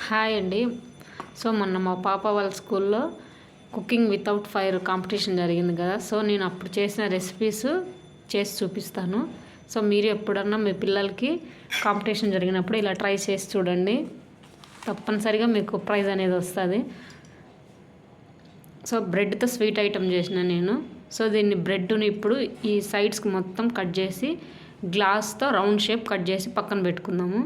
Hi అండి. So మొన్న మా పాప వాళ్ళ స్కూల్లో కుకింగ్ వితౌట్ ఫైర్ కాంపిటీషన్ జరిగింది కదా. సో నేను అప్పుడు చేసిన రెసిపీస్ చేసి చూపిస్తాను. సో మీరు ఎప్పుడన్నా మీ పిల్లలకి కాంపిటీషన్ జరిగినప్పుడు ఇలా ట్రై చేసి చూడండి, తప్పనిసరిగా మీకు ప్రైజ్ అనేది వస్తుంది. సో బ్రెడ్తో స్వీట్ ఐటమ్ చేసిన నేను. సో దీన్ని బ్రెడ్ని ఇప్పుడు ఈ సైడ్స్కి మొత్తం కట్ చేసి గ్లాస్తో రౌండ్ షేప్ కట్ చేసి పక్కన పెట్టుకుందాము.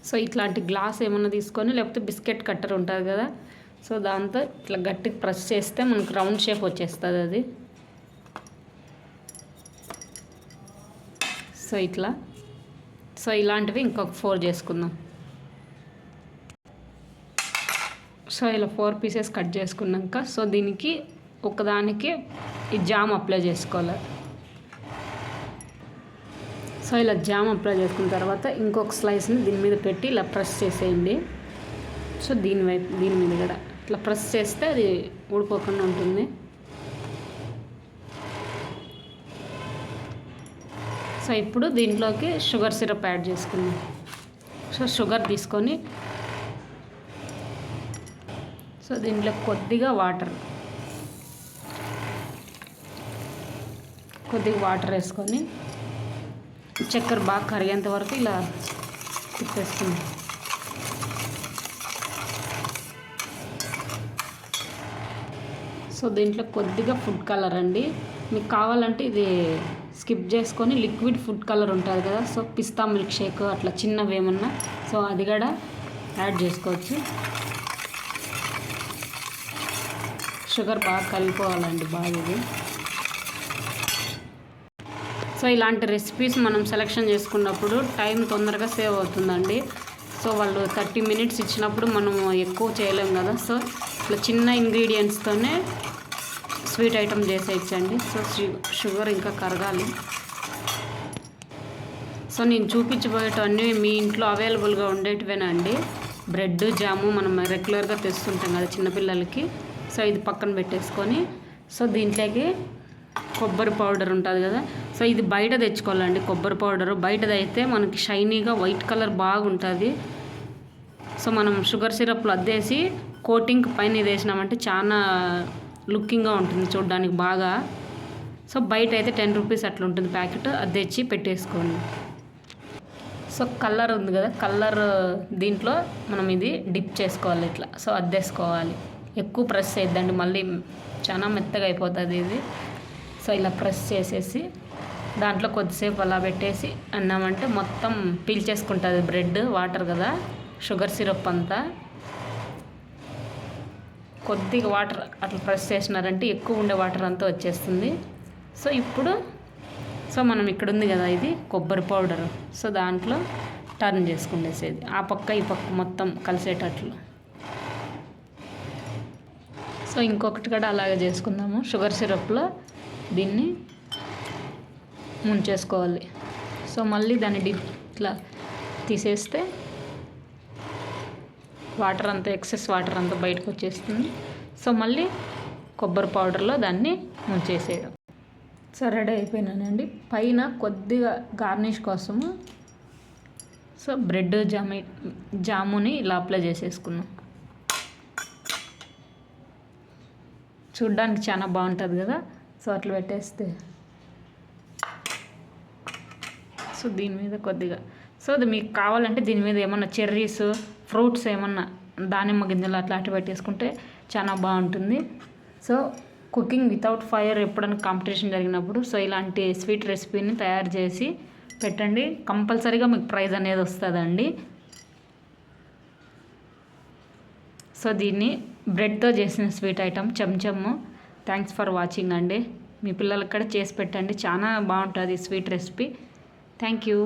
సో ఇట్లాంటి గ్లాస్ ఏమన్నా తీసుకొని, లేకపోతే బిస్కెట్ కట్టర్ ఉంటుంది కదా, సో దాంతో ఇట్లా గట్టిగా ప్రెస్ చేస్తే మనకు రౌండ్ షేప్ వచ్చేస్తుంది అది. సో ఇట్లా ఇలాంటివి ఇంకొక 4 చేసుకుందాం. సో ఇలా 4 పీసెస్ కట్ చేసుకున్నాక సో దీనికి ఒకదానికి ఈ జామ్ అప్లై చేసుకోవాలి. సో ఇలా జామ్ అప్లై చేసుకున్న తర్వాత ఇంకొక స్లైస్ని దీని మీద పెట్టి ఇలా ప్రెస్ చేసేయండి. సో దీని మీద కూడా ఇట్లా ప్రెస్ చేస్తే అది ఊడిపోకుండా ఉంటుంది. సో ఇప్పుడు దీంట్లోకి షుగర్ సిరప్ యాడ్ చేసుకుందాం. సో షుగర్ తీసుకొని సో దీంట్లో కొద్దిగా వాటర్ వేసుకొని చక్కెర బాగా కరిగేంత వరకు ఇలా తిప్పేసుకుందాం. సో దీంట్లో కొద్దిగా ఫుడ్ కలర్ అండి, మీకు కావాలంటే ఇది స్కిప్ చేసుకొని లిక్విడ్ ఫుడ్ కలర్ ఉంటుంది కదా, సో పిస్తా మిల్క్ షేక్ అట్లా చిన్నవి ఏమన్నా సో అది కూడా యాడ్ చేసుకోవచ్చు. షుగర్ బాగా కలిగిపోవాలండి బాగా ఇది. సో ఇలాంటి రెసిపీస్ మనం సెలెక్షన్ చేసుకున్నప్పుడు టైం తొందరగా సేవ్ అవుతుందండి. సో వాళ్ళు 30 మినిట్స్ ఇచ్చినప్పుడు మనం ఎక్కువ చేయలేం కదా. సో ఇట్లా చిన్న ఇంగ్రీడియంట్స్తోనే స్వీట్ ఐటమ్ చేసేయచ్చండి. సో షుగర్ ఇంకా కరగాలి. సో నేను చూపించబోయేటవన్నీ మీ ఇంట్లో అవైలబుల్గా ఉండేటివేనండి. బ్రెడ్ జాము మనం రెగ్యులర్గా తెస్తుంటాం కదా చిన్నపిల్లలకి. సో ఇది పక్కన పెట్టేసుకొని సో దీంట్లోకి కొబ్బరి పౌడర్ ఉంటుంది కదా, సో ఇది బయట తెచ్చుకోవాలండి. కొబ్బరి పౌడరు బయటది అయితే మనకి షైనీగా వైట్ కలర్ బాగుంటుంది. సో మనం షుగర్ సిరప్లో అద్దేసి కోటింగ్ పైన ఇది వేసినామంటే చాలా లుకింగ్గా ఉంటుంది చూడడానికి బాగా. సో బయట అయితే 10 రూపీస్ అట్లా ఉంటుంది ప్యాకెట్, అది తెచ్చి పెట్టేసుకోండి. సో కలర్ ఉంది కదా, కలర్ దీంట్లో మనం ఇది డిప్ చేసుకోవాలి ఇట్లా. సో అద్దేసుకోవాలి, ఎక్కువ ప్రెస్ చేయొద్దండి, మళ్ళీ చాలా మెత్తగా అయిపోతుంది ఇది. సో ఇలా ప్రెస్ చేసేసి దాంట్లో కొద్దిసేపు అలా పెట్టేసి అన్నామంటే మొత్తం పీల్చేసుకుంటుంది బ్రెడ్, వాటర్ కదా షుగర్ సిరప్ అంతా. కొద్దిగా వాటర్ అట్లా ప్రెస్ చేసినారంటే ఎక్కువ ఉండే వాటర్ అంతా వచ్చేస్తుంది. సో ఇప్పుడు సో మనం ఇక్కడ ఉంది కదా ఇది కొబ్బరి పౌడర్, సో దాంట్లో టర్న్ చేసుకునేసేది ఆ పక్క ఈ పక్క మొత్తం కలిసేటట్లు. సో ఇంకొకటి కూడా అలాగే చేసుకుందాము. షుగర్ సిరప్లో దీన్ని ముంచేసుకోవాలి. సో మళ్ళీ దాన్ని ఇట్లా తీసేస్తే వాటర్ అంతా ఎక్సెస్ వాటర్ అంతా బయటకు వచ్చేస్తుంది. సో మళ్ళీ కొబ్బరి పౌడర్లో దాన్ని ముంచేసేయడం. So ready అయిపోయినానండి. పైన కొద్దిగా గార్నిష్ కోసము సో బ్రెడ్ జాముని ఇలా అప్లై చేసేసుకున్నాం. చూడ్డానికి చాలా బాగుంటుంది కదా. సో అట్లా పెట్టేస్తే సో దీని మీద కొద్దిగా సో అది మీకు కావాలంటే దీని మీద ఏమన్నా చెర్రీస్ ఫ్రూట్స్ ఏమన్నా దానిమ్మ గింజలు అట్లా పెట్టేసుకుంటే చాలా బాగుంటుంది. సో కుకింగ్ వితౌట్ ఫైర్ ఎప్పుడైనా కాంపిటీషన్ జరిగినప్పుడు సో ఇలాంటి స్వీట్ రెసిపీని తయారు చేసి పెట్టండి, కంపల్సరీగా మీకు ప్రైజ్ అనేది వస్తుందండి. సో దీన్ని బ్రెడ్తో చేసిన స్వీట్ ఐటమ్ చెంచమ్ము. థ్యాంక్స్ ఫర్ వాచింగ్ అండి. మీ పిల్లలకి కూడా చేసి పెట్టండి, చాలా బాగుంటుంది స్వీట్ రెసిపీ. Thank you.